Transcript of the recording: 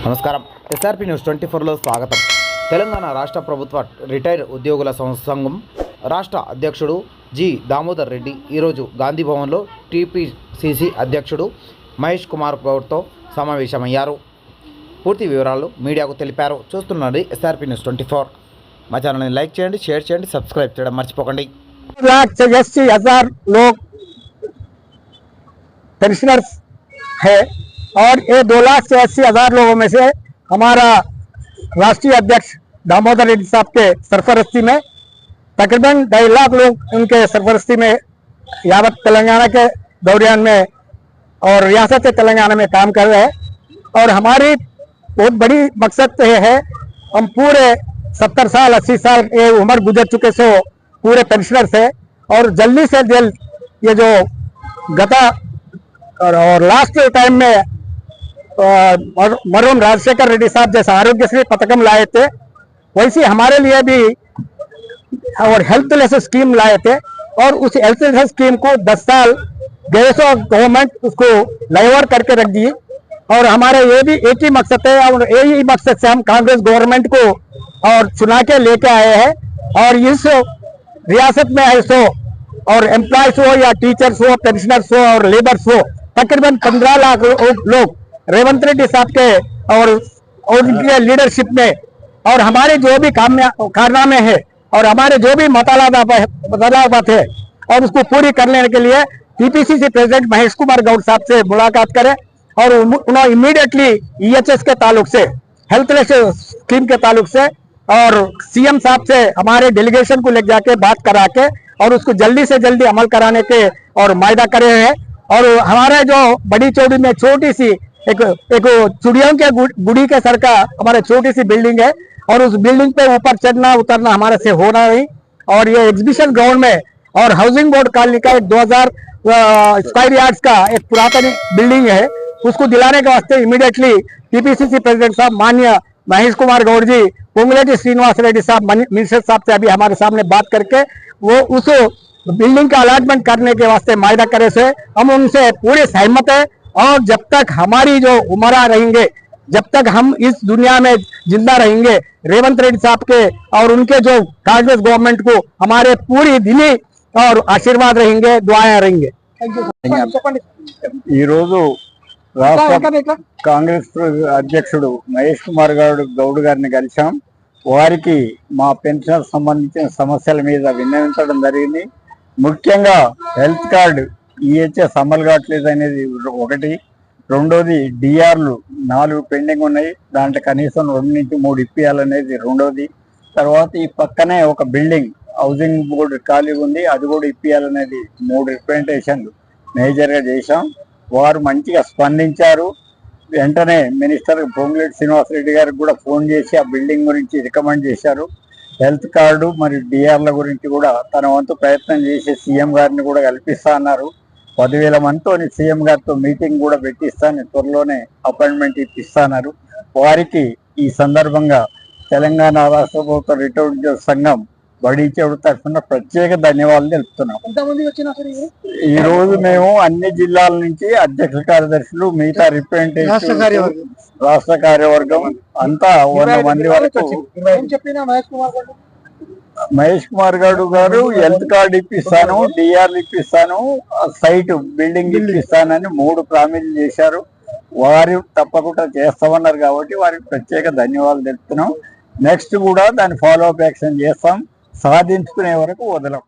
నమస్కారం. SRP news 24లో స్వాగతం. తెలంగాణ రాష్ట్ర ప్రభుత్వ రిటైర్డ్ ఉద్యోగుల సంఘం రాష్ట్ర అధ్యక్షుడు జి దామోదర్ రెడ్డి ఈరోజు గాంధీ భవన్లో టీపీసీసీ అధ్యక్షుడు మహేష్ కుమార్ గౌడ్తో సమావేశమయ్యారు. పూర్తి వివరాలు మీడియాకు తెలిపారు. చూస్తున్నది ఎస్ఆర్పి న్యూస్ 24. మా ఛానల్ని లైక్ చేయండి, షేర్ చేయండి, సబ్స్క్రైబ్ చేయడం మర్చిపోకండి. 1,80,000 लोग पेंशनर्स है और ये 2,80,000 लोगों में से हमारा राष्ट्रीय अध्यक्ष दामोदर रेड्डी साहब के सरफरस्ती में तकरीबन 2.5 लाख लोग उनके सरफरस्ती में यावत तेलंगाना के दौरान में और रियासत तेलंगाना में काम कर रहे हैं। और हमारी बहुत बड़ी मकसद तो ये है, हम पूरे 70 साल 80 साल ये उम्र गुजर चुके सो पूरे पेंशनर्स है और जल्दी से जल्द ये जो गता और लास्ट टाइम में मरहूम राजशेखर रेड्डी साहब जैसा आरोग्यश्री पथकम लाए थे, वैसे हमारे लिए भी और हेल्थलेस स्कीम लाए थे। और उस हेल्थलेस स्कीम को 10 साल गए सो गवर्नमेंट उसको लाइवर करके रख दी। और हमारा ये भी एक ही मकसद है और यही मकसद से हम कांग्रेस गवर्नमेंट को और चुना के लेके आए हैं। और इस रियासत में ऐसो और एम्प्लॉयज हो या टीचर्स हो, पेंशनर्स हो और लेबर्स हो, तकरीबन 15 लाख लोग रेवंत रेड्डी साहब के और उनके लीडरशिप में और हमारे जो भी कारनामे है और हमारे जो भी मतलाबात है और उसको पूरी करने के लिए टीपीसीसी प्रेसिडेंट महेश कुमार गौड साहब से मुलाकात करें और उन्होंने इमीडिएटली ईएचएस के ताल्लुक से, हेल्थलेस स्कीम के ताल्लुक से और सीएम साहब से हमारे डेलीगेशन को ले जाके बात करा के और उसको जल्दी से जल्दी अमल कराने के और वायदा करे हैं। और हमारे जो बड़ी चौड़ी में छोटी सी एक चुड़ियों के गुड़ी के सर का हमारे छोटी सी बिल्डिंग है और उस बिल्डिंग पे ऊपर चढ़ना उतरना हमारे से होना नहीं। और ये एग्जीबिशन ग्राउंड में और हाउसिंग बोर्ड कॉलोनी का एक 2000 स्क्वायर यार्ड्स का एक पुरातन बिल्डिंग है, उसको दिलाने के वास्ते इमीडिएटली टीपीसीसी प्रेसिडेंट साहब माननीय महेश कुमार गौड़ जी, पोंगलेटी श्रीनिवास रेड्डी साहब, मिनिस्टर साहब से अभी हमारे सामने बात करके वो उस बिल्डिंग का अलॉटमेंट करने के वास्ते मायदा करे से हम उनसे पूरी सहमत है। और जब तक हमारी जो उम्र रहेंगे, जब तक हम इस दुनिया में जिंदा रहेंगे, रेवंत रेड्डी साहब के और उनके जो कांग्रेस गवर्नमेंट को हमारे पूरी दिली और आशीर्वाद रहेंगे, दुआएं रहेंगे। राष्ट्र कांग्रेस అధ్యక్షుడు మహేష్ కుమార్ గౌడ్ గారిని కలిశాం. వారికి మా పెన్షన్ సంబంధించిన సమస్యల మీద విన్నవించడం జరిగింది. ముఖ్యంగా హెల్త్ కార్డ్ ఈహెచ్ఎస్ అమలు కావట్లేదు అనేది ఒకటి. రెండోది డిఆర్లు 4 పెండింగ్ ఉన్నాయి, దాంట్లో కనీసం 2 నుంచి 3 ఇప్పియాలనేది రెండోది. తర్వాత ఈ పక్కనే ఒక బిల్డింగ్ హౌసింగ్ బోర్డు ఖాళీ ఉంది, అది కూడా ఇప్పియాలనేది 3 రిప్రజెంటేషన్లు మేజర్గా చేశాం. వారు మంచిగా స్పందించారు. వెంటనే మినిస్టర్ పొంగులేటి శ్రీనివాసరెడ్డి గారికి కూడా ఫోన్ చేసి ఆ బిల్డింగ్ గురించి రికమెండ్ చేశారు. హెల్త్ కార్డు మరియు డిఆర్ల గురించి కూడా తన వంతు ప్రయత్నం చేసి సీఎం గారిని కూడా కల్పిస్తా అన్నారు. 10,000 మందితో సీఎం గారితో మీటింగ్ కూడా పెట్టిస్తాను, త్వరలోనే అపాయింట్మెంట్ ఇప్పిస్తాన్నారు. వారికి ఈ సందర్భంగా తెలంగాణ రాష్ట్ర ప్రభుత్వ రిటైర్డ్ ఉద్యోగ సంఘం బడి చెడు తరఫున ప్రత్యేక ధన్యవాదాలు తెలుపుతున్నాం. ఈ రోజు మేము అన్ని జిల్లాల నుంచి అధ్యక్ష కార్యదర్శులు, మిగతా రిప్రజెంటేటివ్, రాష్ట్ర కార్యవర్గం అంతా 100 మంది వరకు. మహేష్ కుమార్ గౌడ్ గారు హెల్త్ కార్డు ఇప్పిస్తాను, డిఆర్లు ఇప్పిస్తాను, సైట్ బిల్డింగ్ ఇప్పిస్తానని 3 ప్రామిస్ చేశారు. వారు తప్పకుండా చేస్తామన్నారు కాబట్టి వారికి ప్రత్యేక ధన్యవాదాలు తెలుపుతున్నాం. నెక్స్ట్ కూడా దాన్ని ఫాలో అప్ యాక్షన్ చేస్తాం, సాధించుకునే వరకు వదలం.